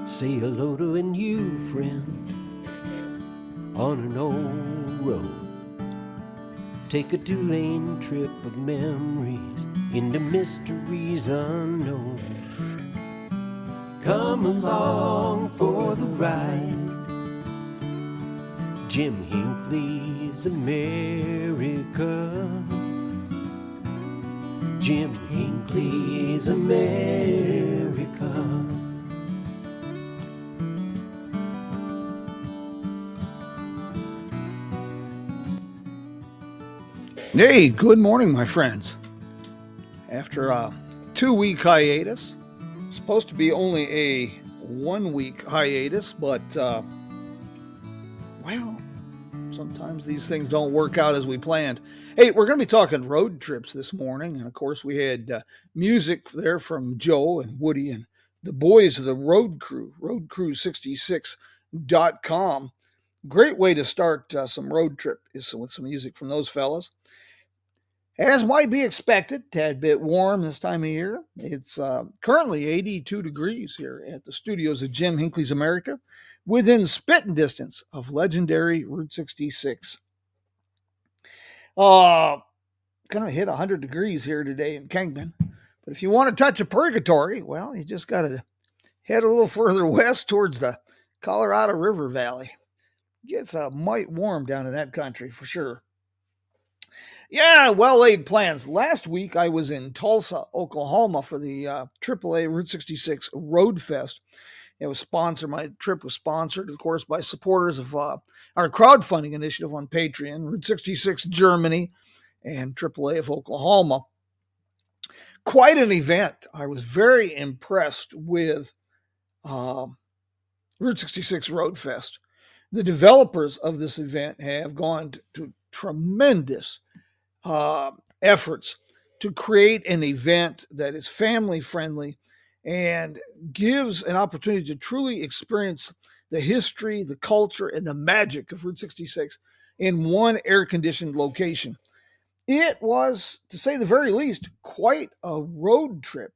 Say hello to a new friend on an old road. Take a two-lane trip of memories into mysteries unknown. Come along for the ride. Jim Hinckley's America. Jim Hinckley's America. Hey, good morning, my friends. After a 2-week hiatus, supposed to be only a 1-week hiatus, but, sometimes these things don't work out as we planned. Hey, we're going to be talking road trips this morning, and of course we had music there from Joe and Woody and the boys of the Road Crew, roadcrew66.com. Great way to start some road trip is with some music from those fellas. As might be expected, tad bit warm this time of year. It's currently 82 degrees here at the studios of Jim Hinckley's America, within spitting distance of legendary Route 66. Gonna hit 100 degrees here today in Kingman. But if you want to touch a purgatory, well, you just got to head a little further west towards the Colorado River Valley. Gets mite warm down in that country for sure. Yeah, well-laid plans. Last week, I was in Tulsa, Oklahoma for the AAA Route 66 Road Fest. It was sponsored. My trip was sponsored, of course, by supporters of our crowdfunding initiative on Patreon, Route 66 Germany, and AAA of Oklahoma. Quite an event. I was very impressed with Route 66 Road Fest. The developers of this event have gone to tremendous efforts to create an event that is family friendly and gives an opportunity to truly experience the history, the culture, and the magic of Route 66 in one air-conditioned location. It was, to say the very least, quite a road trip.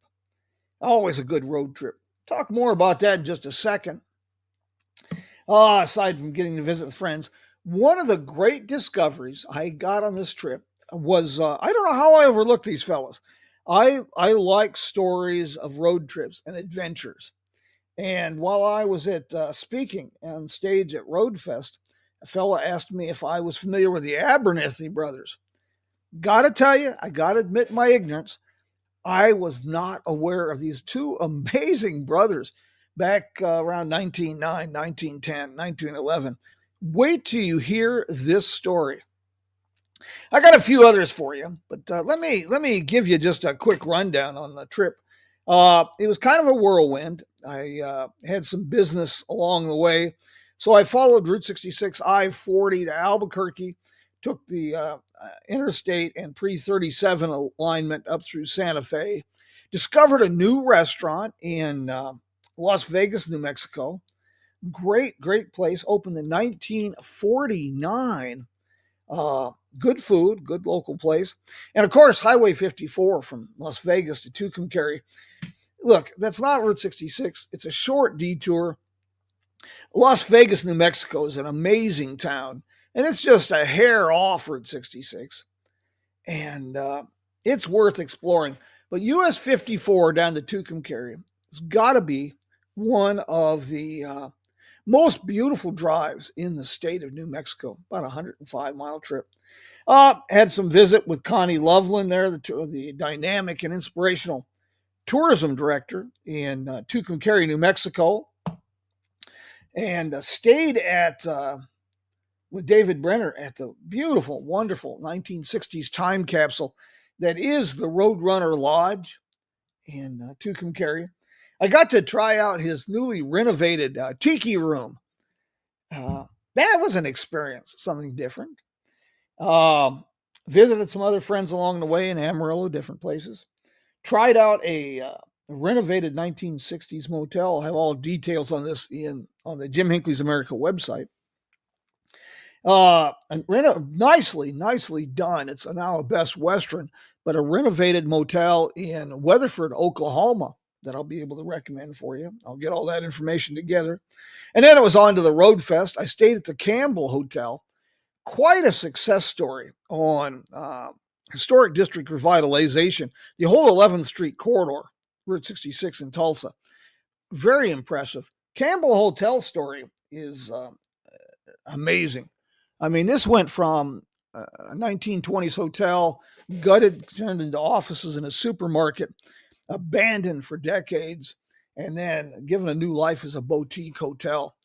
Always a good road trip. Talk more about that in just a second. Aside from getting to visit with friends, one of the great discoveries I got on this trip was, I don't know how I overlooked these fellas. I like stories of road trips and adventures. And while I was at speaking on stage at Roadfest, a fella asked me if I was familiar with the Abernathy brothers. Gotta tell you, I gotta admit my ignorance. I was not aware of these two amazing brothers back around 1909, 1910, 1911. Wait till you hear this story. I got a few others for you, but let me give you just a quick rundown on the trip. It was kind of a whirlwind. I had some business along the way, so I followed Route 66 I-40 to Albuquerque, took the interstate and pre-37 alignment up through Santa Fe, discovered a new restaurant in Las Vegas, New Mexico. Great place, opened in 1949. Good food, good local place. And of course, Highway 54 from Las Vegas to Tucumcari. Look, that's not Route 66. It's a short detour. Las Vegas, New Mexico is an amazing town, and it's just a hair off Route 66. And it's worth exploring. But US 54 down to Tucumcari has got to be one of the most beautiful drives in the state of New Mexico, about a 105-mile trip. Had some visit with Connie Loveland there, the dynamic and inspirational tourism director in Tucumcari, New Mexico, and stayed at with David Brenner at the beautiful, wonderful 1960s time capsule that is the Roadrunner Lodge in Tucumcari. I got to try out his newly renovated tiki room. That was an experience, something different. Visited some other friends along the way in Amarillo, different places. Tried out a renovated 1960s motel. I'll have all details on this on the Jim Hinckley's America website. And nicely done. It's now a Best Western, but a renovated motel in Weatherford, Oklahoma. that I'll be able to recommend for you. I'll get all that information together. And then it was on to the Road Fest. I stayed at the Campbell Hotel. Quite a success story on historic district revitalization. The whole 11th Street corridor, Route 66 in Tulsa. Very impressive. Campbell Hotel story is amazing. I mean, this went from a 1920s hotel, gutted, turned into offices and a supermarket, abandoned for decades, and then given a new life as a boutique hotel.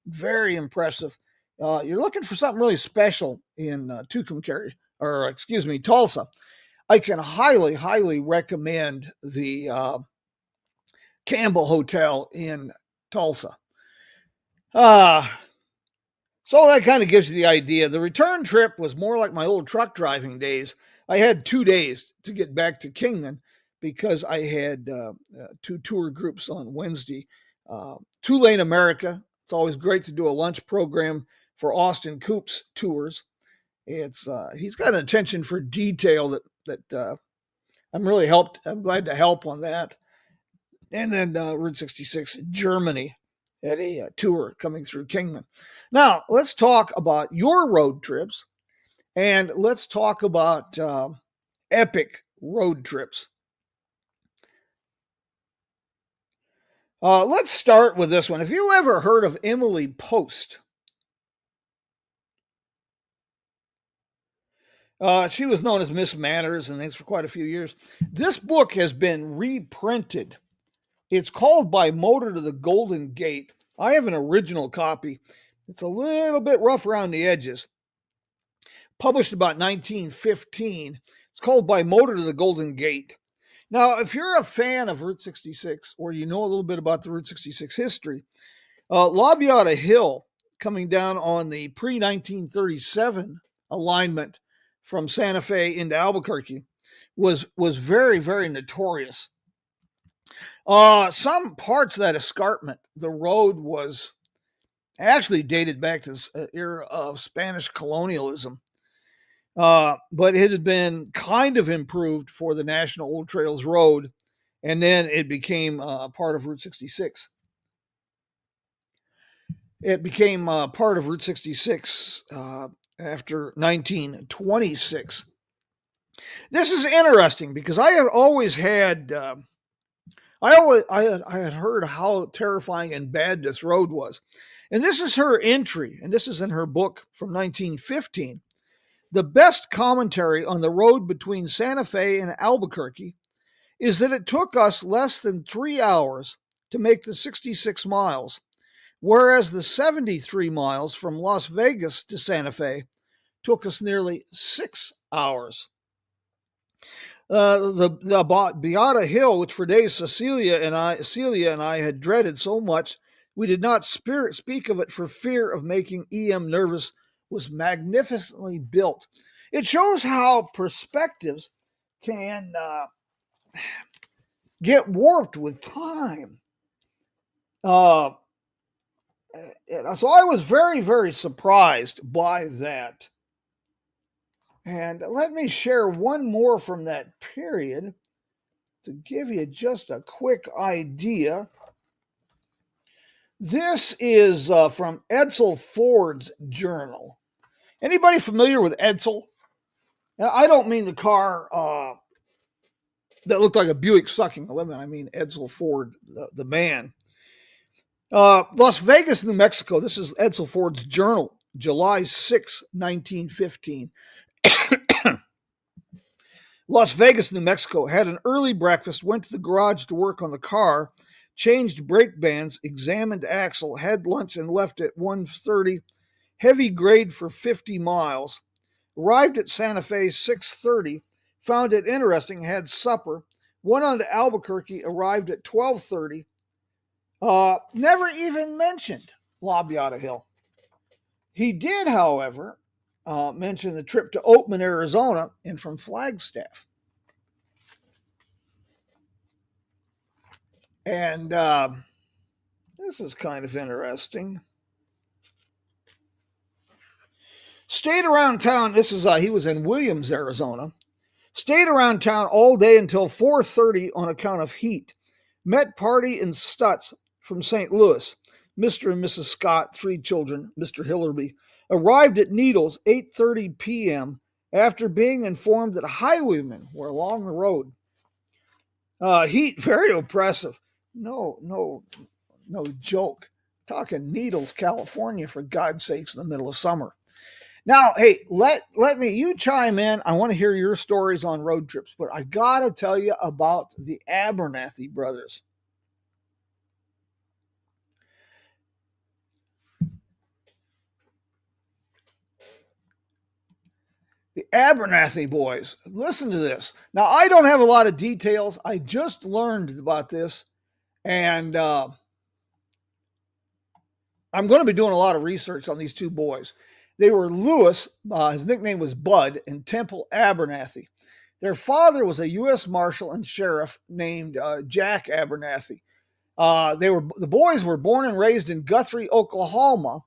Very impressive. You're looking for something really special in Tulsa. I can highly, highly recommend the Campbell Hotel in Tulsa. So that kind of gives you the idea. The return trip was more like my old truck driving days. I had 2 days to get back to Kingman because I had 2 tour groups on Wednesday. Two Lane America. It's always great to do a lunch program for Austin Coop's tours. He's got an attention for detail that I'm glad to help on that. And then Route 66 Germany had a tour coming through Kingman. Now, let's talk about your road trips, and let's talk about epic road trips. Let's start with this one. Have you ever heard of Emily Post? She was known as Miss Manners and things for quite a few years. This book has been reprinted. It's called By Motor to the Golden Gate. I have an original copy. It's a little bit rough around the edges. Published about 1915. It's called By Motor to the Golden Gate. Now, if you're a fan of Route 66, or you know a little bit about the Route 66 history, La Beata Hill, coming down on the pre-1937 alignment from Santa Fe into Albuquerque, was very, very notorious. Some parts of that escarpment, the road was actually dated back to the era of Spanish colonialism. But it had been kind of improved for the National Old Trails Road, and then it became part of Route 66. It became part of Route 66 after 1926. This is interesting because I have always had I had heard how terrifying and bad this road was. And this is her entry, and this is in her book from 1915. The best commentary on the road between Santa Fe and Albuquerque is that it took us less than 3 hours to make the 66 miles, whereas the 73 miles from Las Vegas to Santa Fe took us nearly 6 hours. The Beata Hill, which for days Celia and I had dreaded so much, we did not speak of it for fear of making EM nervous, was magnificently built. It shows how perspectives can get warped with time. So I was very, very surprised by that. And let me share one more from that period to give you just a quick idea. This is from Edsel Ford's journal. Anybody familiar with Edsel? Now, I don't mean the car that looked like a Buick sucking a lemon. I mean Edsel Ford, the man. Las Vegas, New Mexico. This is Edsel Ford's journal, July 6, 1915. Las Vegas, New Mexico. Had an early breakfast, went to the garage to work on the car, changed brake bands, examined axle, had lunch, and left at 1:30. Heavy grade for 50 miles. Arrived at Santa Fe 6:30. Found it interesting, had supper. Went on to Albuquerque, arrived at 12:30. Never even mentioned La Beata Hill. He did, however, mention the trip to Oatman, Arizona, and from Flagstaff. And this is kind of interesting. Stayed around town. This is he was in Williams, Arizona. Stayed around town all day until 4:30 on account of heat. Met Party and Stutz from St. Louis. Mr. and Mrs. Scott, 3 children, Mr. Hillerby, arrived at Needles 8:30 p.m. after being informed that highwaymen were along the road. Heat very oppressive. No joke. Talking Needles, California, for God's sakes, in the middle of summer. Now, hey, let me, you chime in. I want to hear your stories on road trips, but I got to tell you about the Abernathy brothers. The Abernathy boys. Listen to this. Now, I don't have a lot of details. I just learned about this, and I'm going to be doing a lot of research on these 2 boys. They were Lewis, his nickname was Bud, and Temple Abernathy. Their father was a U.S. Marshal and Sheriff named Jack Abernathy. The boys were born and raised in Guthrie, Oklahoma.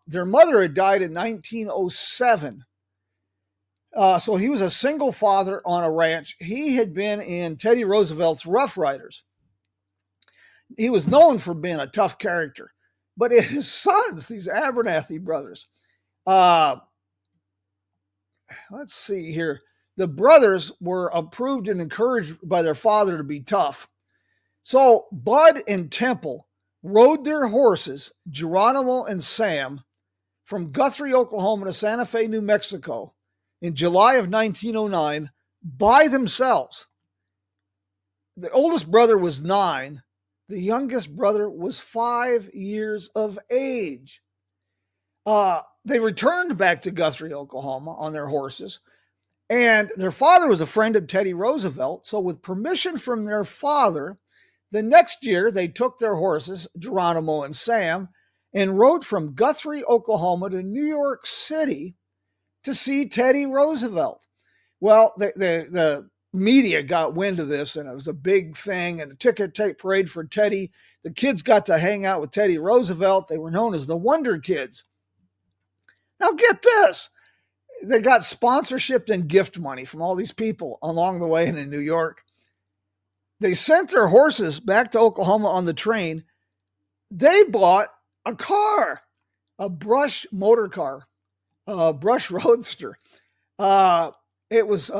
Their mother had died in 1907. So he was a single father on a ranch. He had been in Teddy Roosevelt's Rough Riders. He was known for being a tough character. But his sons, these Abernathy brothers, let's see here. The brothers were approved and encouraged by their father to be tough. So Bud and Temple rode their horses, Geronimo and Sam, from Guthrie, Oklahoma to Santa Fe, New Mexico in July of 1909 by themselves. The oldest brother was 9. The youngest brother was 5 years of age. They returned back to Guthrie, Oklahoma on their horses, and their father was a friend of Teddy Roosevelt. So with permission from their father, the next year they took their horses, Geronimo and Sam, and rode from Guthrie, Oklahoma to New York City to see Teddy Roosevelt. Well, the media got wind of this, and it was a big thing, and a ticket tape parade for Teddy. The kids got to hang out with Teddy Roosevelt. They were known as the Wonder Kids. Now get this. They got sponsorship and gift money from all these people along the way in New York. They sent their horses back to Oklahoma on the train. They bought a car, a brush motor car, a brush roadster. It was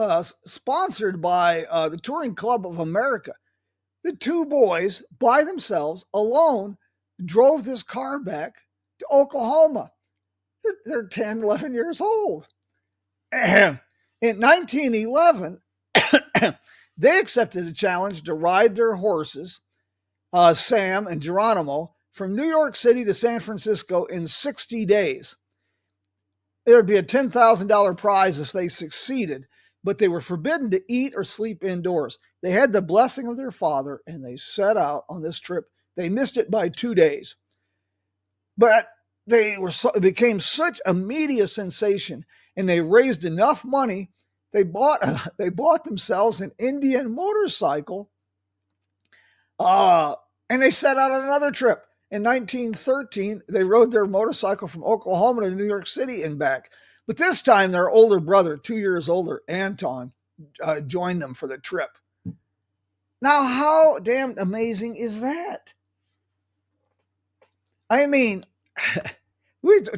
sponsored by the Touring Club of America. The 2 boys, by themselves, alone, drove this car back to Oklahoma. They're 10, 11 years old. In 1911, they accepted a challenge to ride their horses, Sam and Geronimo, from New York City to San Francisco in 60 days. There would be a $10,000 prize if they succeeded, but they were forbidden to eat or sleep indoors. They had the blessing of their father, and they set out on this trip. They missed it by 2 days. But it became such a media sensation, and they raised enough money. They bought themselves an Indian motorcycle, and they set out on another trip. In 1913, they rode their motorcycle from Oklahoma to New York City and back. But this time, their older brother, 2 years older, Anton, joined them for the trip. Now, how damn amazing is that? I mean,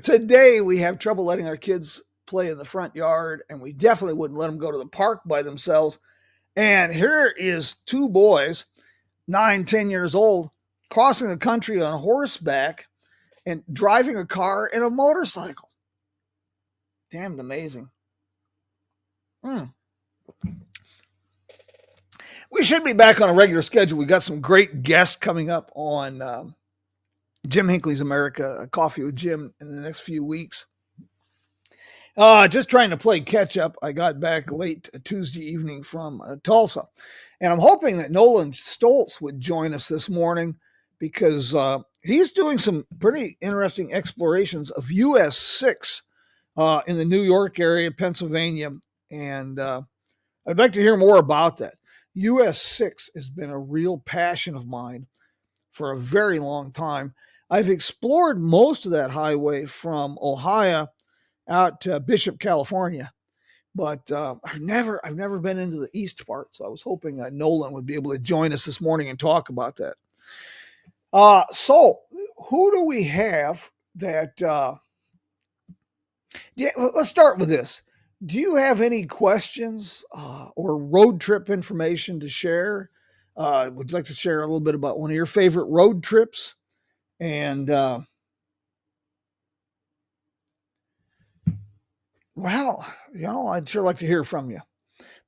today we have trouble letting our kids play in the front yard, and we definitely wouldn't let them go to the park by themselves. And here is 2 boys, 9, 10 years old, crossing the country on horseback and driving a car and a motorcycle. Damned amazing. We should be back on a regular schedule. We got some great guests coming up on Jim Hinckley's America, Coffee with Jim, in the next few weeks. Just trying to play catch up. I got back late Tuesday evening from Tulsa, and I'm hoping that Nolan Stoltz would join us this morning because he's doing some pretty interesting explorations of US 6 in the New York area, Pennsylvania, and I'd like to hear more about that. US 6 has been a real passion of mine for a very long time. I've explored most of that highway from Ohio out to Bishop, California, But I've never been into the east part, so I was hoping that Nolan would be able to join us this morning and talk about that. So who do we have that? Yeah, let's start with this. Do you have any questions or road trip information to share? Would you like to share a little bit about one of your favorite road trips? And well, I'd sure like to hear from you.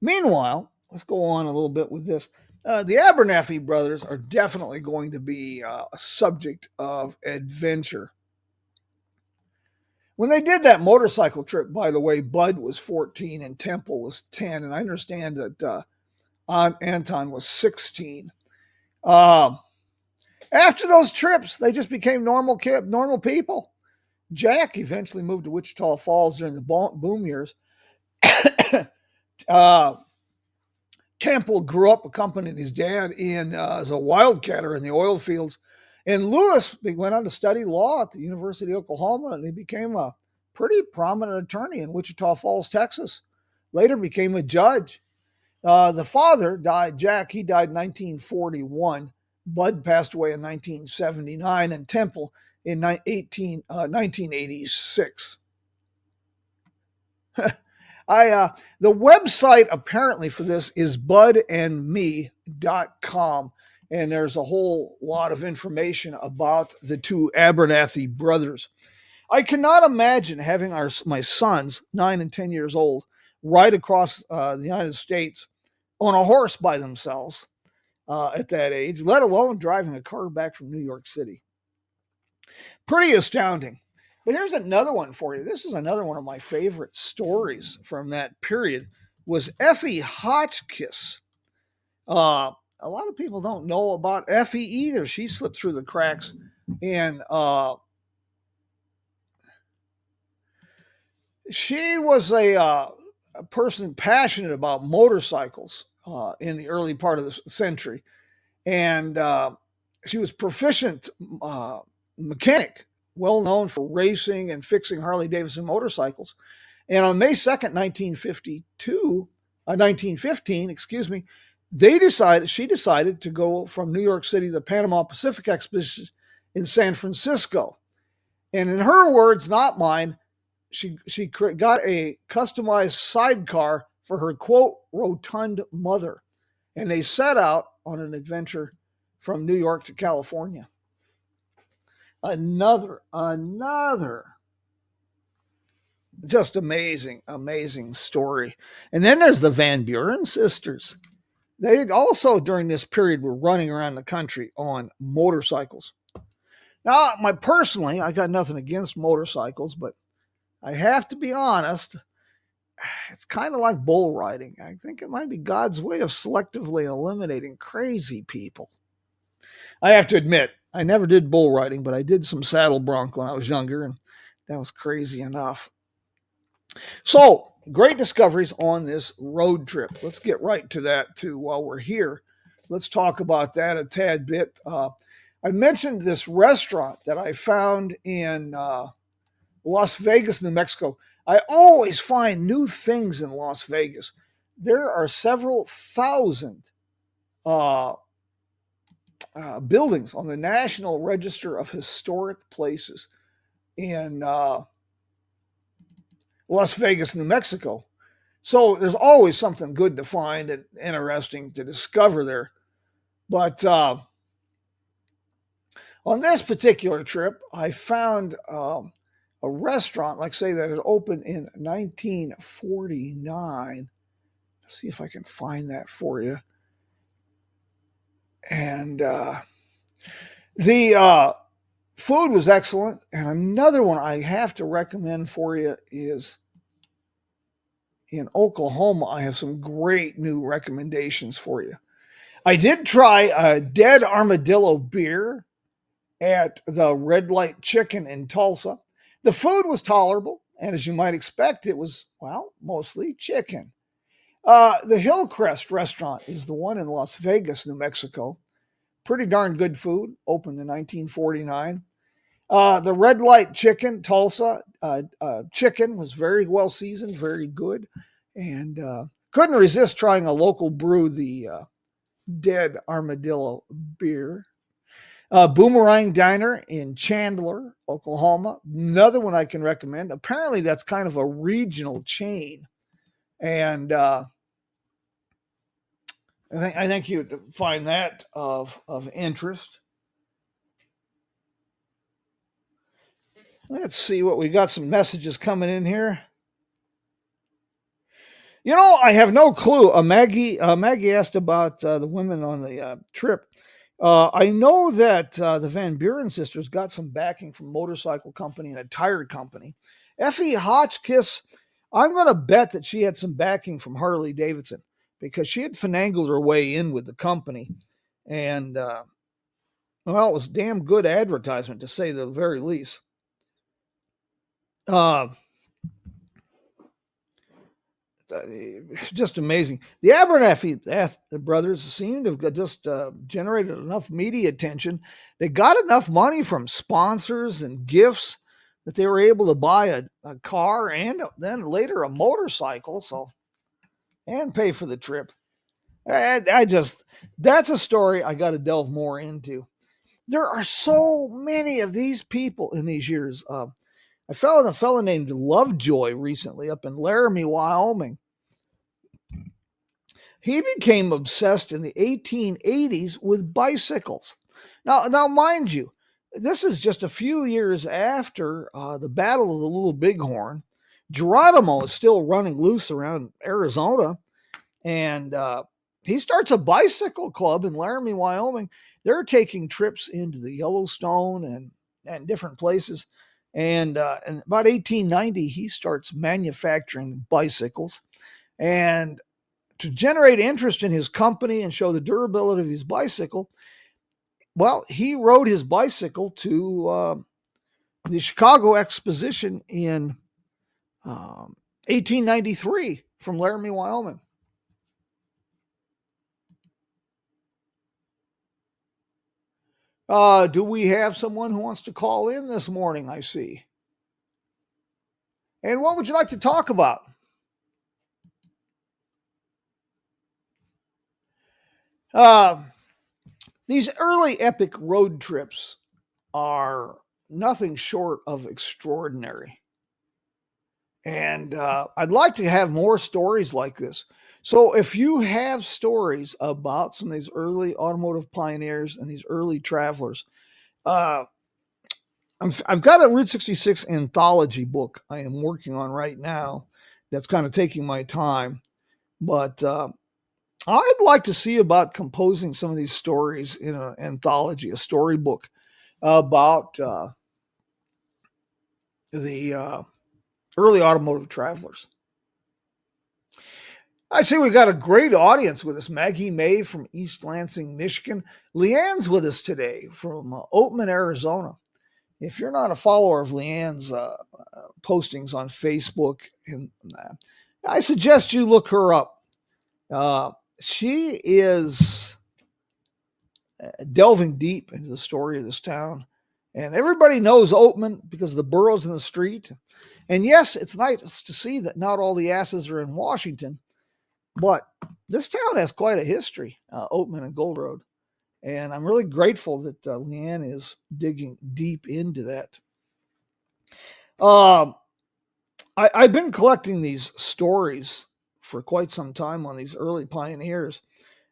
Meanwhile, let's go on a little bit with this. The Abernathy brothers are definitely going to be a subject of adventure. When they did that motorcycle trip, by the way, Bud was 14 and Temple was 10, and I understand that Anton was 16. After those trips, they just became normal people. Jack eventually moved to Wichita Falls during the boom years. Temple grew up accompanying his dad as a wildcatter in the oil fields. And Lewis went on to study law at the University of Oklahoma, and he became a pretty prominent attorney in Wichita Falls, Texas. Later became a judge. The father died, Jack, he died in 1941. Bud passed away in 1979, and Temple in 1986. The website apparently for this is budandme.com, and there's a whole lot of information about the two Abernathy brothers. I cannot imagine having my sons, 9 and 10 years old, ride across the United States on a horse by themselves at that age, let alone driving a car back from New York City. Pretty astounding. But here's another one for you. This is another one of my favorite stories from that period, was Effie Hotchkiss. A lot of people don't know about Effie either. She slipped through the cracks, and she was a person passionate about motorcycles in the early part of the century. And she was proficient mechanic, well known for racing and fixing Harley-Davidson motorcycles. And on May 2nd, 1915, she decided to go from New York City to the Panama Pacific Expedition in San Francisco. And in her words, not mine, she got a customized sidecar for her, quote, rotund mother. And they set out on an adventure from New York to California. Another just amazing story. And then there's the Van Buren sisters. They also, during this period, were running around the country on motorcycles. Now, personally, I got nothing against motorcycles, but I have to be honest, it's kind of like bull riding. I think it might be God's way of selectively eliminating crazy people. I have to admit, I never did bull riding, but I did some saddle bronc when I was younger, and that was crazy enough. So, great discoveries on this road trip. Let's get right to that, too, while we're here. Let's talk about that a tad bit. I mentioned this restaurant that I found in Las Vegas, New Mexico. I always find new things in Las Vegas. There are several thousand buildings on the National Register of Historic Places in Las Vegas, New Mexico. So there's always something good to find and interesting to discover there. But on this particular trip, I found a restaurant, like say, that had opened in 1949. Let's see if I can find that for you. And the food was excellent. And another one I have to recommend for you is in Oklahoma. I have some great new recommendations for you. I did try a Dead Armadillo beer at the Red Light Chicken in Tulsa. The food was tolerable, and as you might expect, it was, well, mostly chicken. The Hillcrest restaurant is the one in Las Vegas, New Mexico. Pretty darn good food, opened in 1949. The Red Light Chicken, Tulsa, chicken was very well seasoned, very good. and couldn't resist trying a local brew, the Dead Armadillo beer. Boomerang Diner in Chandler, Oklahoma. Another one I can recommend. Apparently, that's kind of a regional chain, and I think you'd find that of interest. Let's see what we got. Some messages coming in here. I have no clue. Maggie asked about the women on the trip. I know that the Van Buren sisters got some backing from motorcycle company and a tire company. Effie Hotchkiss, I'm going to bet that she had some backing from Harley Davidson because she had finagled her way in with the company. And, well, it was damn good advertisement to say the very least. Just amazing. The Abernathy brothers seem to have just generated enough media attention. They got enough money from sponsors and gifts that they were able to buy a car and then later a motorcycle, and pay for the trip. That's a story I got to delve more into. There are so many of these people in these years. I found a fellow named Lovejoy recently up in Laramie, Wyoming. He became obsessed in the 1880s with bicycles. Now, mind you, this is just a few years after the Battle of the Little Bighorn. Geronimo is still running loose around Arizona, and he starts a bicycle club in Laramie, Wyoming. They're taking trips into the Yellowstone and different places. And in about 1890, he starts manufacturing bicycles. And to generate interest in his company and show the durability of his bicycle, well, he rode his bicycle to the Chicago Exposition in 1893 from Laramie, Wyoming. Do we have someone who wants to call in this morning? I see. And what would you like to talk about? These early epic road trips are nothing short of extraordinary. And I'd like to have more stories like this. So if you have stories about some of these early automotive pioneers and these early travelers, I've got a Route 66 anthology book I am working on right now that's kind of taking my time. But I'd like to see about composing some of these stories in an anthology, a storybook about the early automotive travelers. I see we've got a great audience with us. Maggie May from East Lansing, Michigan. Leanne's with us today from Oatman, Arizona. If you're not a follower of Leanne's postings on Facebook, I suggest you look her up. She is delving deep into the story of this town. And everybody knows Oatman because of the burros in the street. And yes, it's nice to see that not all the asses are in Washington, but this town has quite a history, Oatman and Gold Road. And I'm really grateful that Leanne is digging deep into that. I've been collecting these stories for quite some time on these early pioneers.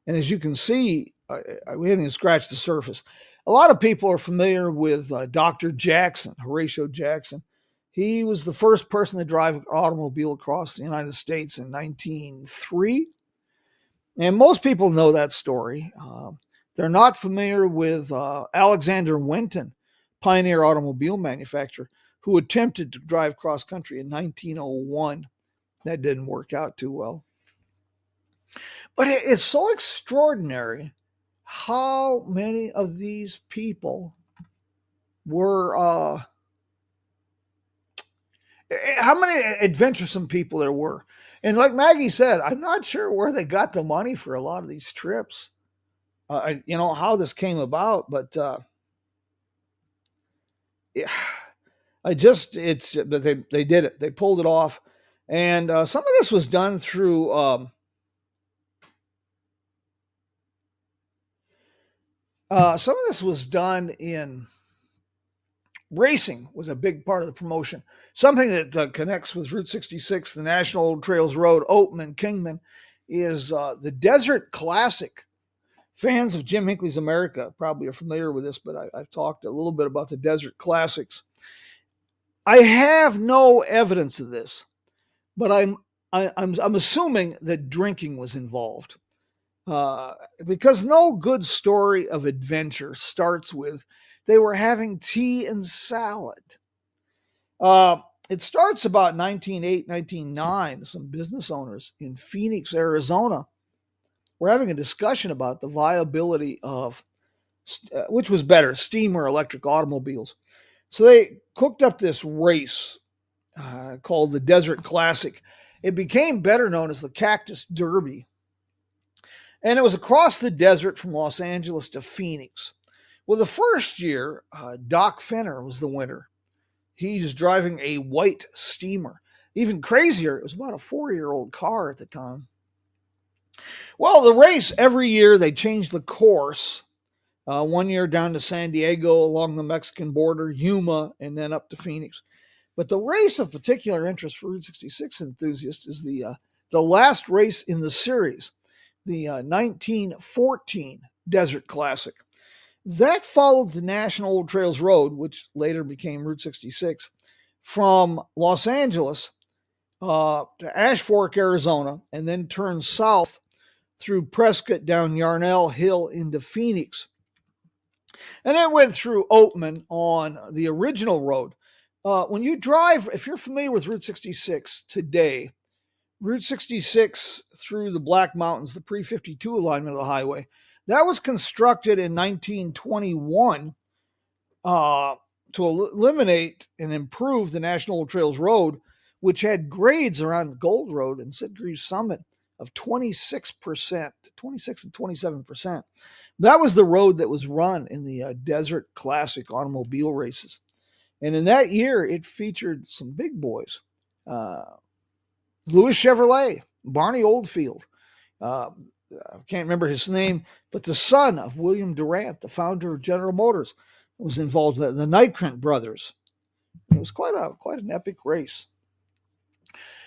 And as you can see, we haven't even scratched the surface. A lot of people are familiar with Dr. Jackson, Horatio Jackson. He was the first person to drive an automobile across the United States in 1903. And most people know that story. They're not familiar with Alexander Winton, pioneer automobile manufacturer, who attempted to drive cross country in 1901. That didn't work out too well. But it's so extraordinary how many of these people were, how many adventuresome people there were. And like Maggie said, I'm not sure where they got the money for a lot of these trips. How this came about, but yeah, it's that they did it. They pulled it off. And some of this was done through some of this was done in racing was a big part of the promotion. Something that connects with Route 66, the National Old Trails Road, Oatman, Kingman, is the Desert Classic. Fans of Jim Hinckley's America probably are familiar with this, but I've talked a little bit about the Desert Classics. I have no evidence of this, but I'm assuming that drinking was involved. Because no good story of adventure starts with they were having tea and salad. It starts about 1908, 1909. Some business owners in Phoenix, Arizona, were having a discussion about the viability of which was better, steam or electric automobiles. So they cooked up this race called the Desert Classic. It became better known as the Cactus Derby. And it was across the desert from Los Angeles to Phoenix. Well, the first year, Doc Fenner was the winner. He's driving a white steamer. Even crazier, it was about a 4-year-old car at the time. Well, the race, every year they changed the course. 1 year down to San Diego along the Mexican border, Yuma, and then up to Phoenix. But the race of particular interest for Route 66 enthusiasts is the last race in the series, the 1914 Desert Classic. That followed the National Old Trails Road, which later became Route 66, from Los Angeles to Ash Fork, Arizona, and then turned south through Prescott down Yarnell Hill into Phoenix. And then went through Oatman on the original road. When you drive, if you're familiar with Route 66 today, Route 66 through the Black Mountains, the pre-52 alignment of the highway, that was constructed in 1921 to eliminate and improve the National Old Trails Road, which had grades around the Gold Road and Sitgreaves Summit of 26%, 26 and 27%. That was the road that was run in the Desert Classic automobile races. And in that year, it featured some big boys. Louis Chevrolet, Barney Oldfield. I can't remember his name, but the son of William Durant, the founder of General Motors, was involved in the Nykrent brothers. It was quite an epic race.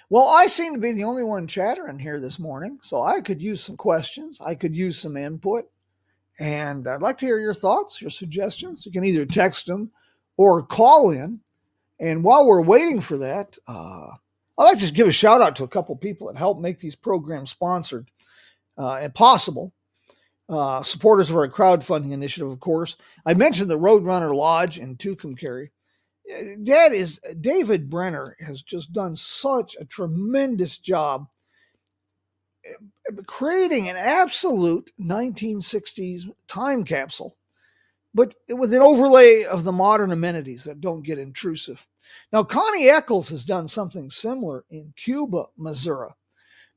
Well, I seem to be the only one chattering here this morning, so I could use some questions. I could use some input. And I'd like to hear your thoughts, your suggestions. You can either text them or call in. And while we're waiting for that, I'd like to just give a shout out to a couple people that help make these programs sponsored and possible. Supporters of our crowdfunding initiative, of course. I mentioned the Roadrunner Lodge in Tucumcari. That is, David Brenner has just done such a tremendous job creating an absolute 1960s time capsule, but with an overlay of the modern amenities that don't get intrusive. Now, Connie Eccles has done something similar in Cuba, Missouri,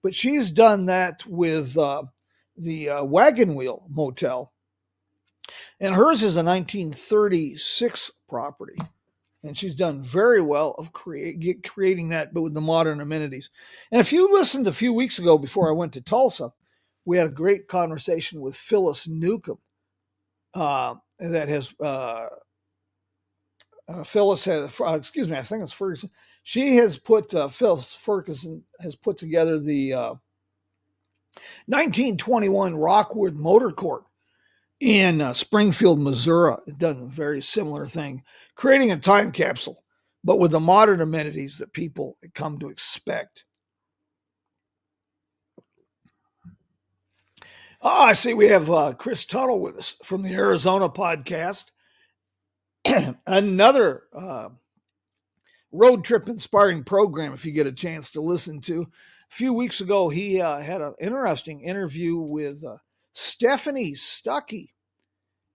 but she's done that with the Wagon Wheel Motel. And hers is a 1936 property. And she's done very well of creating that, but with the modern amenities. And if you listened a few weeks ago before I went to Tulsa, we had a great conversation with Phyllis Newcomb. That has Phyllis has, excuse me, I think it's Ferguson. She has put Phyllis Ferguson has put together the 1921 Rockwood Motor Court in Springfield, Missouri. It done a very similar thing, creating a time capsule, but with the modern amenities that people come to expect. I see we have Chris Tuttle with us from the Arizona podcast. Another road trip inspiring program, if you get a chance to listen to. A few weeks ago, he had an interesting interview with Stephanie Stuckey.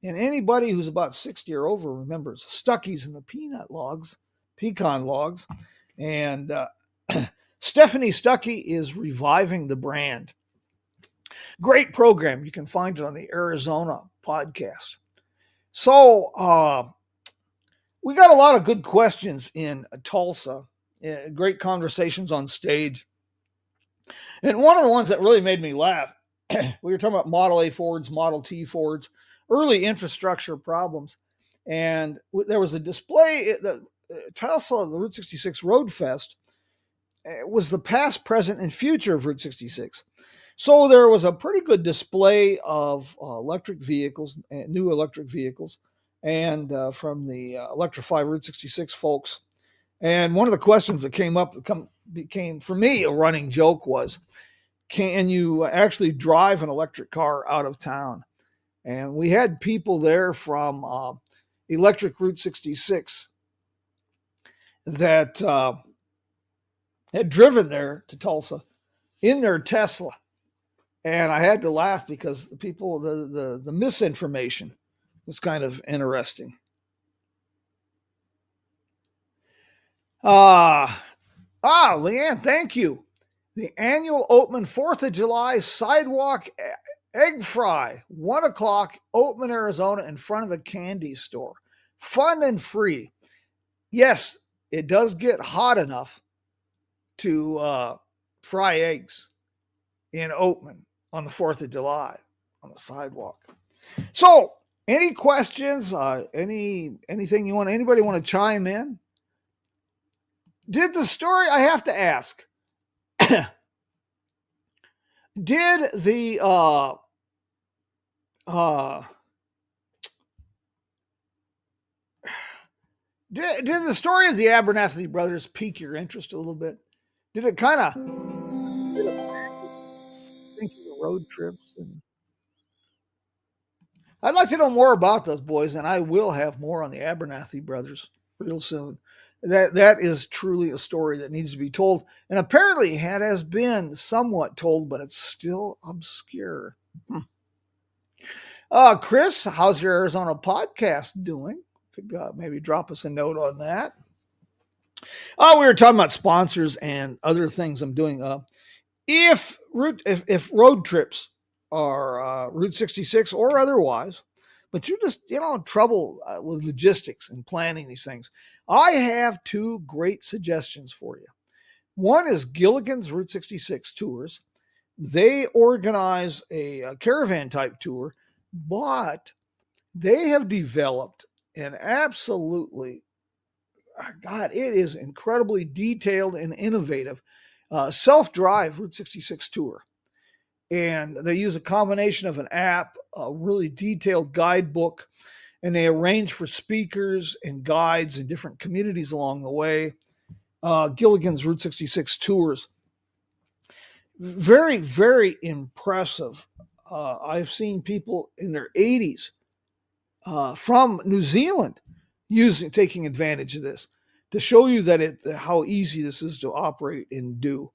And anybody who's about 60 or over remembers Stuckey's and the pecan logs. And Stephanie Stuckey is reviving the brand. Great program. You can find it on the Arizona podcast. So we got a lot of good questions in Tulsa. great conversations on stage. And one of the ones that really made me laugh, we were talking about Model A Fords, Model T Fords, early infrastructure problems. And there was a display, the Tesla, the Route 66 Road Fest, was the past, present, and future of Route 66. So there was a pretty good display of electric vehicles, new electric vehicles, and from the Electrify Route 66 folks. And one of the questions that came up became, for me, a running joke was, can you actually drive an electric car out of town? And we had people there from Electric Route 66 that had driven there to Tulsa in their Tesla. And I had to laugh because the people, the misinformation was kind of interesting. Leanne, thank you. The annual Oatman 4th of July sidewalk egg fry, 1 o'clock, Oatman, Arizona, in front of the candy store. Fun and free. Yes, it does get hot enough to fry eggs in Oatman on the 4th of July on the sidewalk. So, any questions? Anything you want? Anybody want to chime in? Did the story? I have to ask. Did the did the story of the Abernathy brothers pique your interest a little bit? Did it kind of thinking of road trips? And I'd like to know more about those boys, and I will have more on the Abernathy brothers real soon. That is truly a story that needs to be told, and apparently it has been somewhat told, but it's still obscure. Chris, how's your Arizona podcast doing? Could maybe drop us a note on that. We were talking about sponsors and other things I'm doing. If road trips are Route 66 or otherwise, but you're just trouble with logistics and planning these things, I have two great suggestions for you. One is Gilligan's Route 66 Tours. They organize a caravan type tour, but they have developed an absolutely, God, it is incredibly detailed and innovative self-drive Route 66 tour. And they use a combination of an app, a really detailed guidebook, and they arrange for speakers and guides in different communities along the way. Gilligan's Route 66 tours. Very, very impressive. I've seen people in their 80s from New Zealand taking advantage of this to show you that how easy this is to operate and do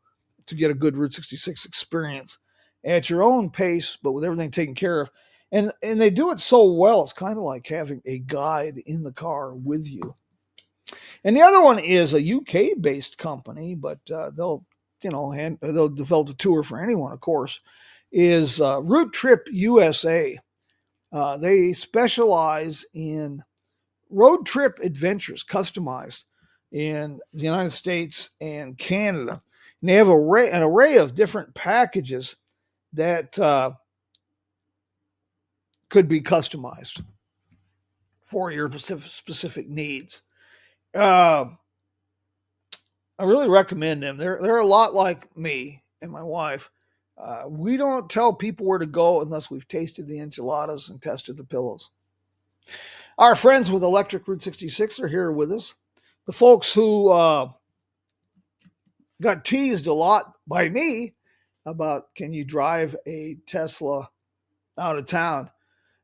to get a good Route 66 experience at your own pace, but with everything taken care of. And they do it so well, it's kind of like having a guide in the car with you. And the other one is a UK-based company, but they'll develop a tour for anyone, of course, is Route Trip USA. They specialize in road trip adventures, customized in the United States and Canada. And they have an array of different packages that could be customized for your specific needs. I really recommend them. They're a lot like me and my wife. We don't tell people where to go unless we've tasted the enchiladas and tested the pillows. Our friends with Electric Route 66 are here with us. The folks who got teased a lot by me about, can you drive a Tesla out of town?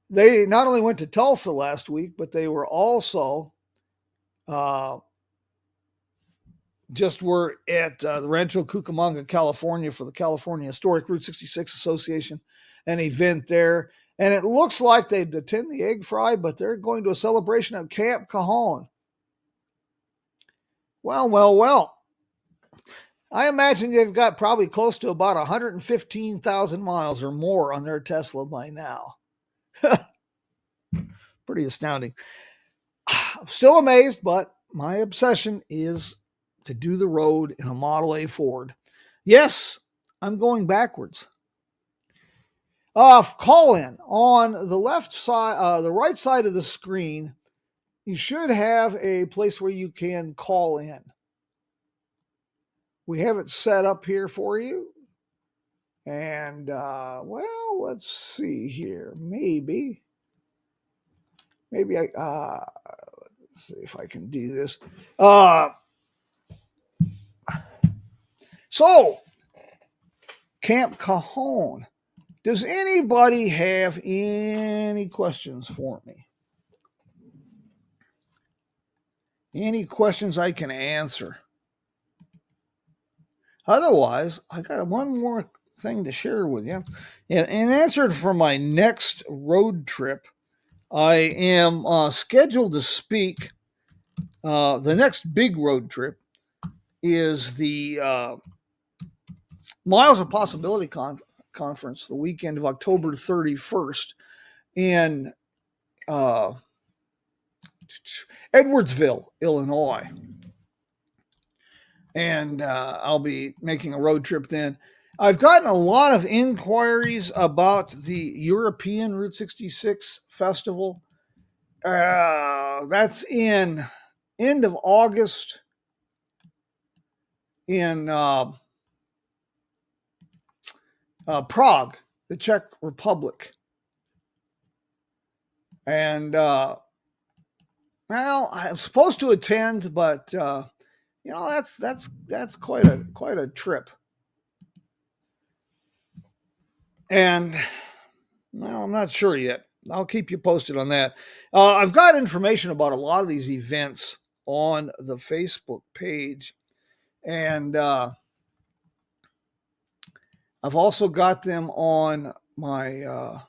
They not only went to Tulsa last week, but they were also just were at the Rancho Cucamonga, California for the California Historic Route 66 Association, an event there. And it looks like they'd attend the egg fry, but they're going to a celebration at Camp Cajon. Well. I imagine they've got probably close to about 115,000 miles or more on their Tesla by now. Pretty astounding. I'm still amazed, but my obsession is to do the road in a Model A Ford. Yes, I'm going backwards. Call in on the left side, the right side of the screen. You should have a place where you can call in. We have it set up here for you. And, well, let's see here. Maybe let's see if I can do this. So, Camp Cajon. Does anybody have any questions for me? Any questions I can answer? Otherwise, I got one more thing to share with you. In answer for my next road trip, I am scheduled to speak. The next big road trip is the Miles of Possibility Conference, the weekend of October 31st in Edwardsville, Illinois. And I'll be making a road trip then. I've gotten a lot of inquiries about the European Route 66 Festival. That's in end of August in Prague, the Czech Republic. And, well, I'm supposed to attend, but, that's quite a trip. And, well, I'm not sure yet. I'll keep you posted on that. I've got information about a lot of these events on the Facebook page. And I've also got them on my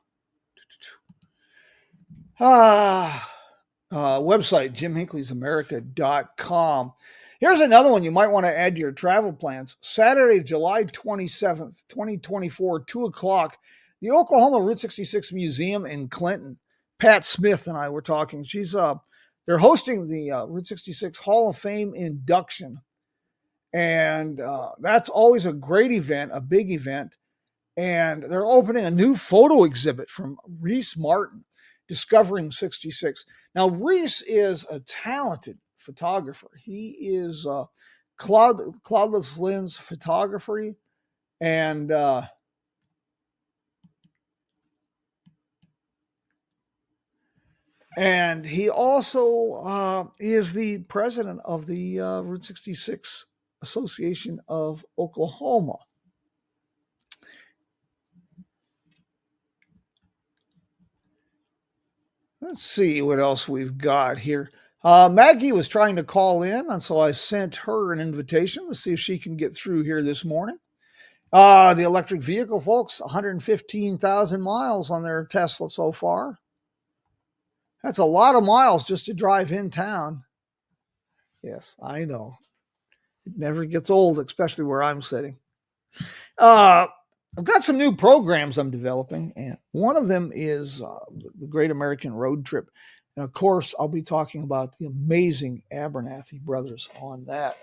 website, JimHinckley'sAmerica.com. Here's another one you might want to add to your travel plans. Saturday, July 27th, 2024, 2 o'clock, the Oklahoma Route 66 Museum in Clinton. Pat Smith and I were talking. They're hosting the Route 66 Hall of Fame induction. And that's always a great event, a big event. And they're opening a new photo exhibit from Reese Martin, Discovering 66. Now, Reese is a talented photographer. He is cloudless lens photography, and he also is the president of the Route 66 Association of Oklahoma. Let's see what else we've got here. Maggie was trying to call in, and so I sent her an invitation to see if she can get through here this morning. The electric vehicle, folks, 115,000 miles on their Tesla so far. That's a lot of miles just to drive in town. Yes, I know. It never gets old, especially where I'm sitting. I've got some new programs I'm developing, and one of them is the Great American Road Trip. And of course, I'll be talking about the amazing Abernathy brothers on that.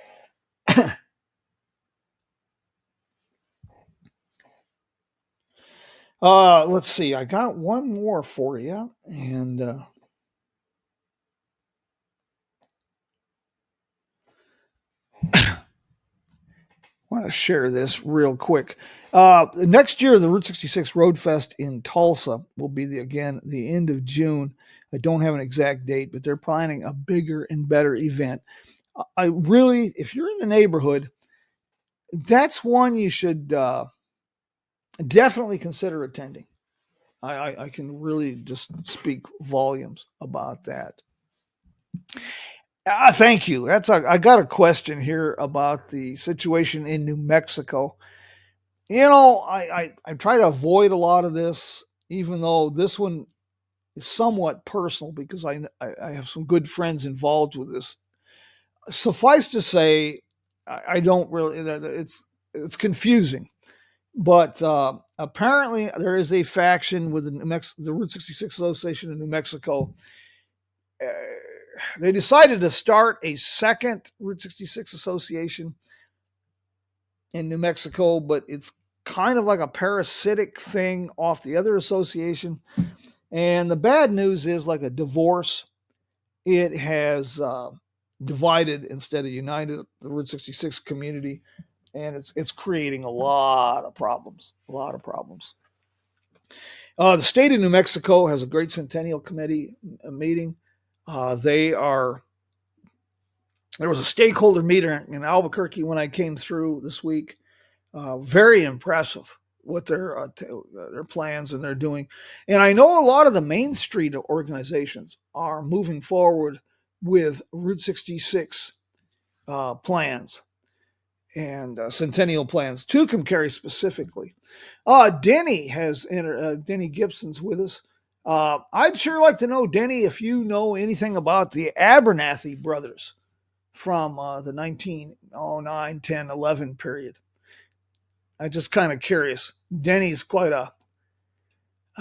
Let's see. I got one more for you, and I want to share this real quick. Next year, the Route 66 Road Fest in Tulsa will be the end of June. I don't have an exact date, but they're planning a bigger and better event. If you're in the neighborhood, that's one you should definitely consider attending. I can really just speak volumes about that. Thank you. I got a question here about the situation in New Mexico. I try to avoid a lot of this, even though this one is somewhat personal because I have some good friends involved with this. Suffice to say, I don't really. It's confusing, but apparently there is a faction with the Route 66 Association in New Mexico. they decided to start a second Route 66 association in New Mexico, but it's kind of like a parasitic thing off the other association. And the bad news is, like a divorce, it has divided instead of united the Route 66 community, and it's creating a lot of problems. A lot of problems. The state of New Mexico has a great Centennial Committee meeting. There was a stakeholder meeting in Albuquerque when I came through this week. Very impressive what their plans and they're doing. And I know a lot of the Main Street organizations are moving forward with Route 66 plans and Centennial plans. Tucumcari specifically. Denny Denny Gibson's with us. I'd sure like to know, Denny, if you know anything about the Abernathy brothers from the 1909, 10, 11 period. I'm just kind of curious. Denny's quite a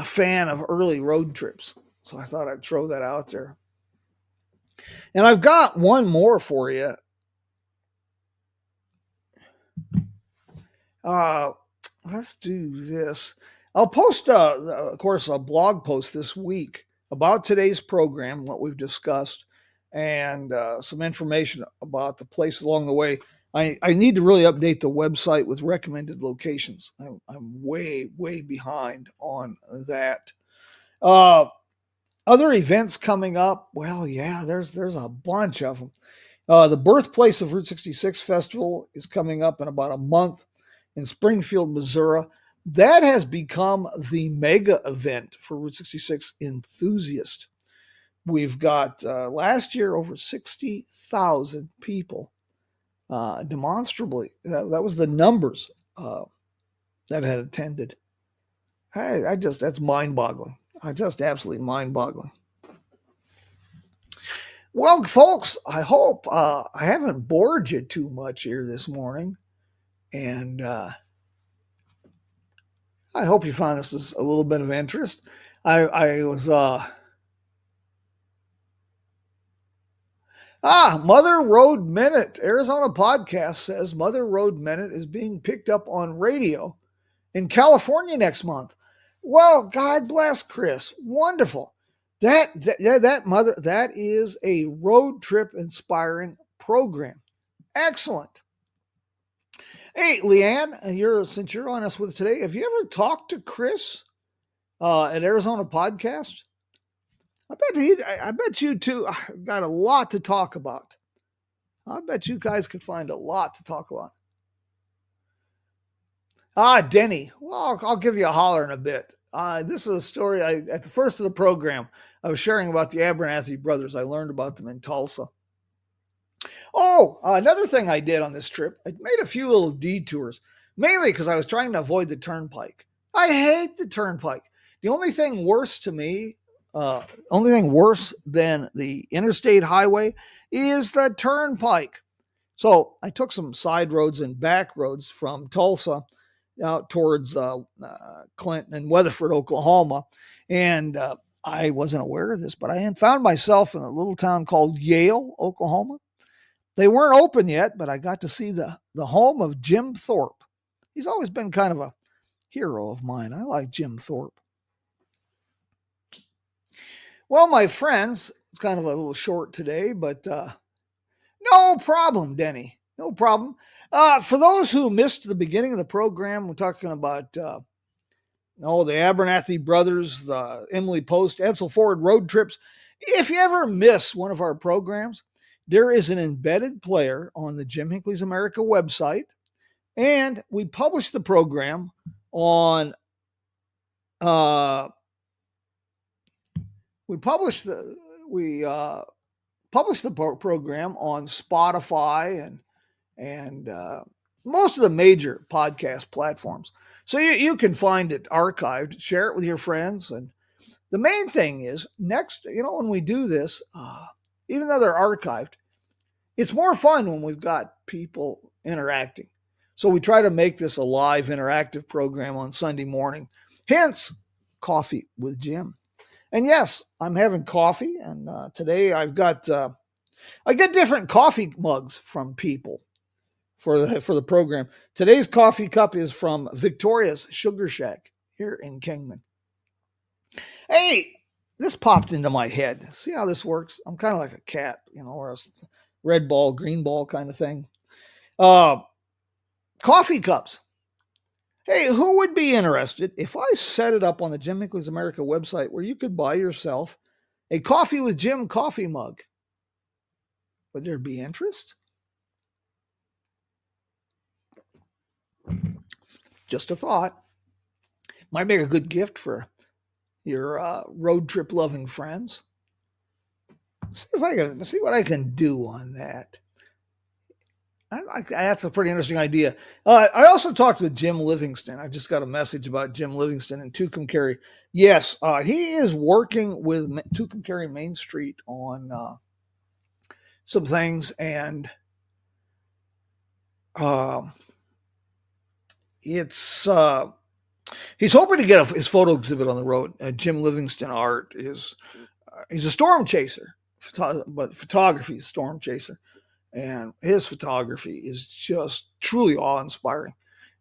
fan of early road trips, so I thought I'd throw that out there. And I've got one more for you. Let's do this. I'll post, of course, a blog post this week about today's program, what we've discussed, and some information about the place along the way. I need to really update the website with recommended locations. I'm way, way behind on that. Other events coming up. Well, yeah, there's a bunch of them. The Birthplace of Route 66 Festival is coming up in about a month in Springfield, Missouri. That has become the mega event for Route 66 enthusiasts. We've got last year over 60,000 people demonstrably. That was the numbers that had attended. That's mind-boggling. Just absolutely mind-boggling. Well, folks, I hope I haven't bored you too much here this morning. And I hope you found this is a little bit of interest. I was Mother Road Minute. Arizona Podcast says Mother Road Minute is being picked up on radio in California next month. Well, God bless Chris. Wonderful. That is a road trip inspiring program. Excellent. Hey, Leanne, since you're on us with today, have you ever talked to Chris at Arizona Podcast? I bet you two got a lot to talk about. I bet you guys could find a lot to talk about. Denny. Well, I'll give you a holler in a bit. This is a story at the first of the program. I was sharing about the Abernathy brothers. I learned about them in Tulsa. Oh, another thing I did on this trip, I made a few little detours, mainly because I was trying to avoid the turnpike. I hate the turnpike. The only thing worse than the interstate highway is the turnpike. So I took some side roads and back roads from Tulsa out towards Clinton and Weatherford, Oklahoma. And I wasn't aware of this, but I found myself in a little town called Yale, Oklahoma. They weren't open yet, but I got to see the home of Jim Thorpe. He's always been kind of a hero of mine. I like Jim Thorpe. Well, my friends, it's kind of a little short today, but no problem, Denny. No problem. For those who missed the beginning of the program, we're talking about the Abernathy brothers, the Emily Post, Edsel Ford road trips. If you ever miss one of our programs, there is an embedded player on the Jim Hinckley's America website, and we publish the program on publish the program on Spotify and most of the major podcast platforms. So you can find it archived, share it with your friends. And the main thing is next, when we do this, even though they're archived, it's more fun when we've got people interacting. So we try to make this a live interactive program on Sunday morning, hence Coffee with Jim. And yes, I'm having coffee, and today I get different coffee mugs from people for the program. Today's coffee cup is from Victoria's Sugar Shack here in Kingman. Hey, this popped into my head. See how this works? I'm kind of like a cat, or a red ball, green ball kind of thing. Uh, Coffee cups. Hey, who would be interested if I set it up on the Jim Hinckley's America website where you could buy yourself a Coffee with Jim coffee mug? Would there be interest? Just a thought. Might make a good gift for your road trip loving friends. See what I can do on that. That's a pretty interesting idea. I also talked with Jim Livingston. I just got a message about Jim Livingston in Tucumcari. Yes, he is working with Tucumcari Main Street on some things, and it's he's hoping to get his photo exhibit on the road. Jim Livingston Art is he's a storm chaser, but photography is storm chaser. And his photography is just truly awe-inspiring.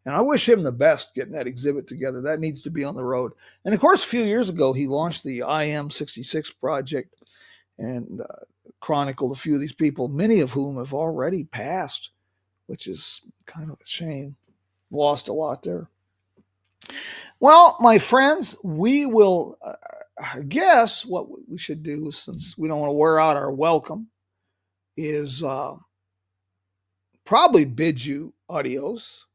And I wish him the best getting that exhibit together. That needs to be on the road. And of course, a few years ago, he launched the IM66 project and chronicled a few of these people, many of whom have already passed, which is kind of a shame. Lost a lot there. Well, my friends, we will, I guess what we should do, since we don't want to wear out our welcome, is probably bid you adios.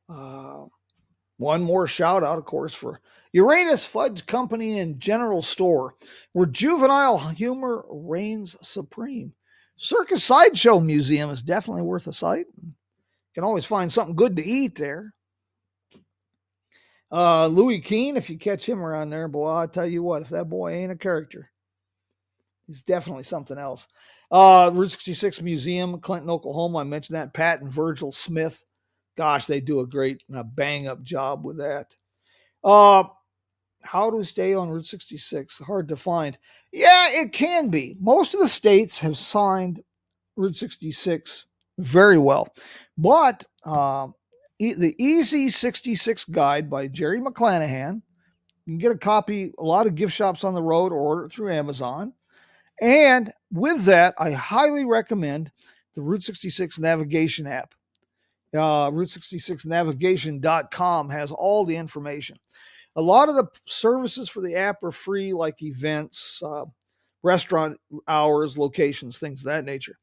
One more shout out, of course, for Uranus Fudge Company and General Store, where juvenile humor reigns supreme. Circus Sideshow Museum is definitely worth a sight. You can always find something good to eat there. Louis Keene, if you catch him around there, boy, I'll tell you what, if that boy ain't a character, he's definitely something else. Route 66 Museum, Clinton, Oklahoma. I mentioned that. Pat and Virgil Smith. Gosh, they do a great bang up job with that. How to stay on Route 66? Hard to find. Yeah, it can be. Most of the states have signed Route 66 very well. But the Easy 66 Guide by Jerry McClanahan, you can get a copy, a lot of gift shops on the road, or order it through Amazon. And with that, I highly recommend the Route 66 navigation app. Route66navigation.com has all the information. A lot of the services for the app are free, like events, restaurant hours, locations, things of that nature.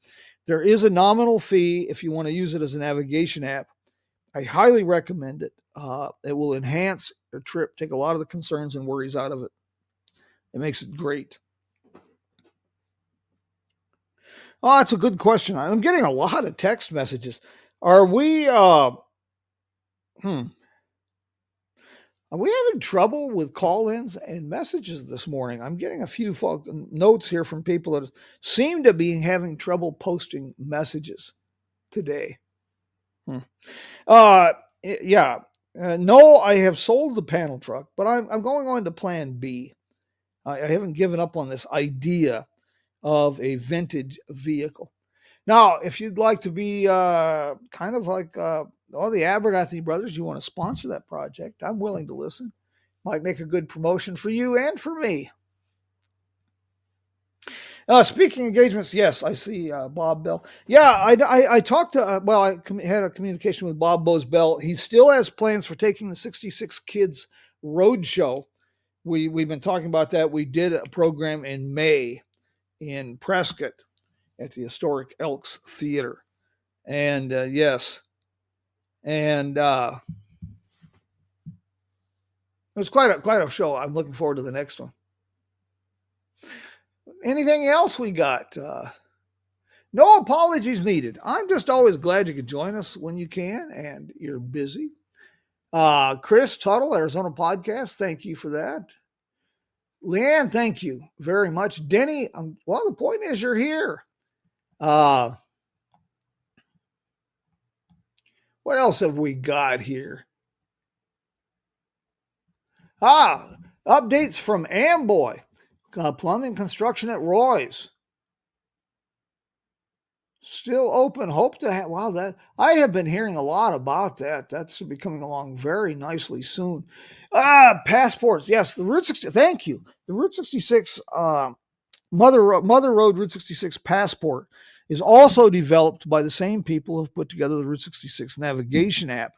There is a nominal fee if you want to use it as a navigation app. I highly recommend it. It will enhance your trip, take a lot of the concerns and worries out of it. It makes it great. Oh, that's a good question. I'm getting a lot of text messages. Are we are we having trouble with call-ins and messages this morning? I'm getting a few notes here from people that seem to be having trouble posting messages today. Yeah. No, I have sold the panel truck, but I'm going on to plan B. I haven't given up on this idea of a vintage vehicle. Now, if you'd like to be kind of like all the Abernathy brothers, you want to sponsor that project, I'm willing to listen. Might make a good promotion for you and for me. Speaking engagements, yes, I see Bob Bell. Yeah, I talked to, I had a communication with Bob Bose Bell. He still has plans for taking the 66 Kids Road Show. We've been talking about that. We did a program in May in Prescott at the historic Elks Theater. And yes, and it was quite a show. I'm looking forward to the next one. Anything else we got? No apologies needed. I'm just always glad you could join us when you can, and you're busy. Chris Tuttle, Arizona Podcast, thank you for that. Leanne, thank you very much. Denny, well, the point is you're here. What else have we got here? Updates from Amboy. Plumbing construction at Roy's. Still open. Hope to have. Wow, that I have been hearing a lot about that. That should be coming along very nicely soon. Passports. Yes, the Route 60. Thank you. The Route 66 Mother Road Route 66 passport is also developed by the same people who've put together the Route 66 navigation app,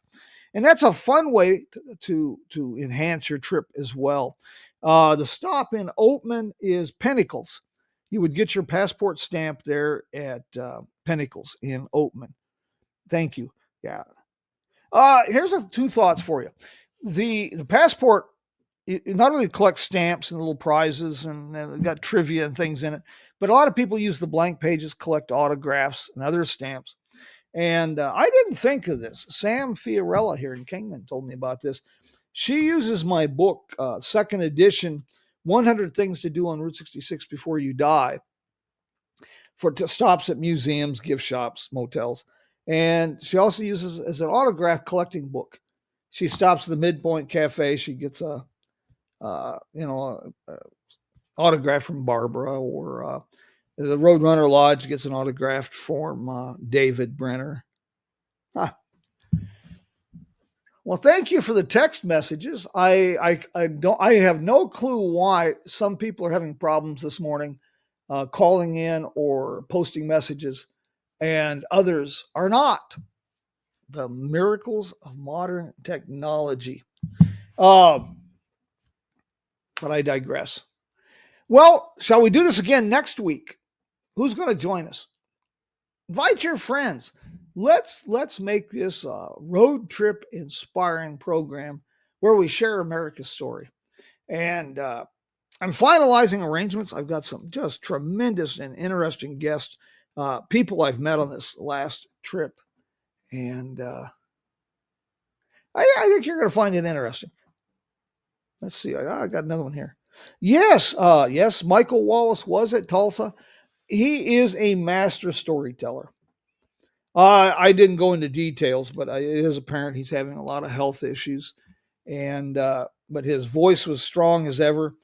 and that's a fun way to enhance your trip as well. The stop in Oatman is Pinnacles. You would get your passport stamp there at Pinnacles in Oatman. Thank you. Yeah. Here's two thoughts for you. The passport, it not only collects stamps and little prizes and got trivia and things in it, but a lot of people use the blank pages, collect autographs and other stamps. And I didn't think of this. Sam Fiorella here in Kingman told me about this. She uses my book, second edition, 100 Things to Do on Route 66 Before You Die, for stops at museums, gift shops, motels. And she also uses as an autograph collecting book. She stops at the Midpoint Cafe. She gets a autograph from Barbara, or the Roadrunner Lodge gets an autograph from David Brenner. Huh. Well, thank you for the text messages. I have no clue why some people are having problems this morning calling in or posting messages, and others are not. The miracles of modern technology. But I digress. Well, shall we do this again next week? Who's going to join us? Invite your friends. Let's make this a road trip inspiring program where we share America's story. And I'm finalizing arrangements. I've got some just tremendous and interesting guests, people I've met on this last trip. And I think you're going to find it interesting. Let's see. I got another one here. Yes, Michael Wallace was at Tulsa. He is a master storyteller. I didn't go into details, but it is apparent he's having a lot of health issues, and but his voice was strong as ever.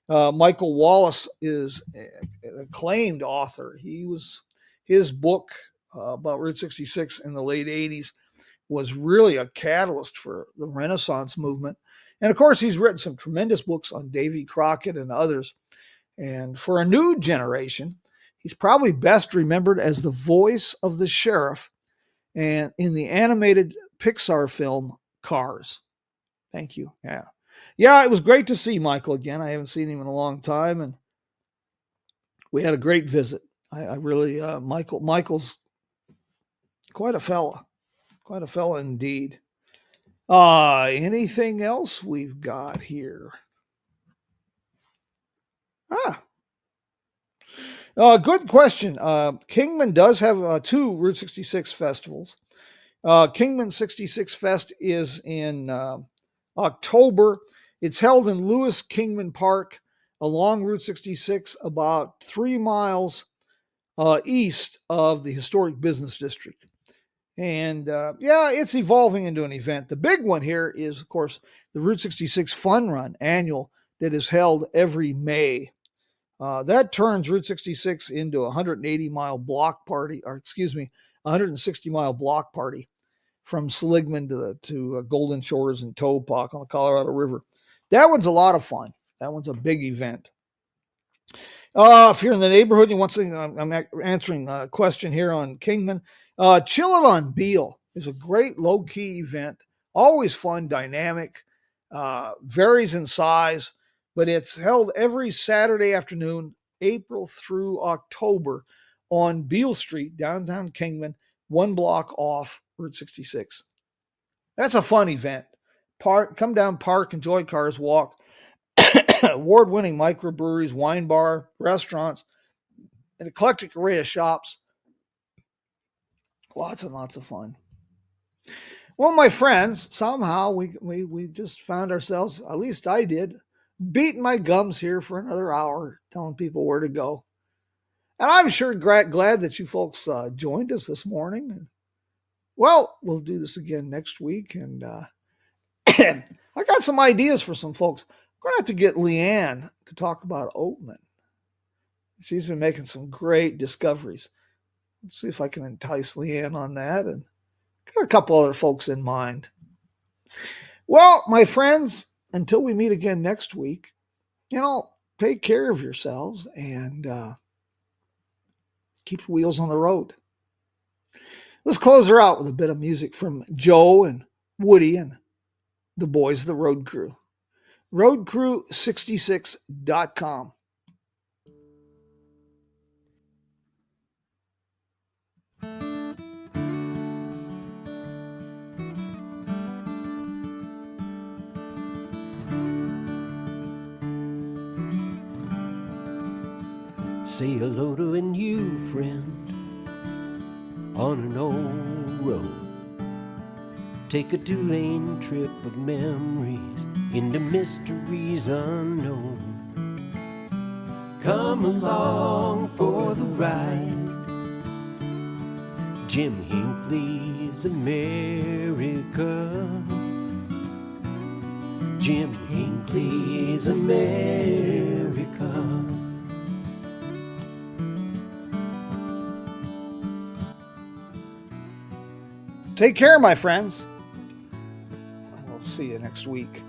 Michael Wallace is an acclaimed author. His book about Route 66 in the late 80s was really a catalyst for the Renaissance movement. And of course, he's written some tremendous books on Davy Crockett and others. And for a new generation, he's probably best remembered as the voice of the sheriff and in the animated Pixar film Cars. Thank you. Yeah, it was great to see Michael again. I haven't seen him in a long time, and we had a great visit. I really, Michael's quite a fella indeed. Anything else we've got here? Good question. Kingman does have 2 Route 66 festivals. Kingman 66 Fest is in October. It's held in Lewis Kingman Park along Route 66, about 3 miles east of the historic business district. And it's evolving into an event. The big one here is, of course, the Route 66 Fun Run annual that is held every May. That turns Route 66 into a 180-mile block party, 160-mile block party from Seligman to Golden Shores and Topak on the Colorado River. That one's a lot of fun. That one's a big event. If you're in the neighborhood, you want something, I'm answering a question here on Kingman. Chillin' on Beale is a great low-key event. Always fun, dynamic, varies in size, but it's held every Saturday afternoon, April through October, on Beale Street, downtown Kingman, 1 block off Route 66. That's a fun event. Come down, park, enjoy cars, walk. Award-winning microbreweries, wine bar, restaurants, an eclectic array of shops. Lots and lots of fun. Well, my friends, somehow we just found ourselves, at least I did, beating my gums here for another hour, telling people where to go. And I'm sure glad that you folks joined us this morning. And, well, we'll do this again next week. And I got some ideas for some folks. I'm going to have to get Leanne to talk about Oatman. She's been making some great discoveries. Let's see if I can entice Leanne on that, and got a couple other folks in mind. Well, my friends, until we meet again next week, take care of yourselves and keep the wheels on the road. Let's close her out with a bit of music from Joe and Woody and the boys of the Road Crew. Roadcrew66.com. Say hello to a new friend on an old road. Take a 2-lane trip of memories into mysteries unknown. Come along for the ride. Jim Hinckley's America. Jim Hinckley's America. Take care, my friends. We'll see you next week.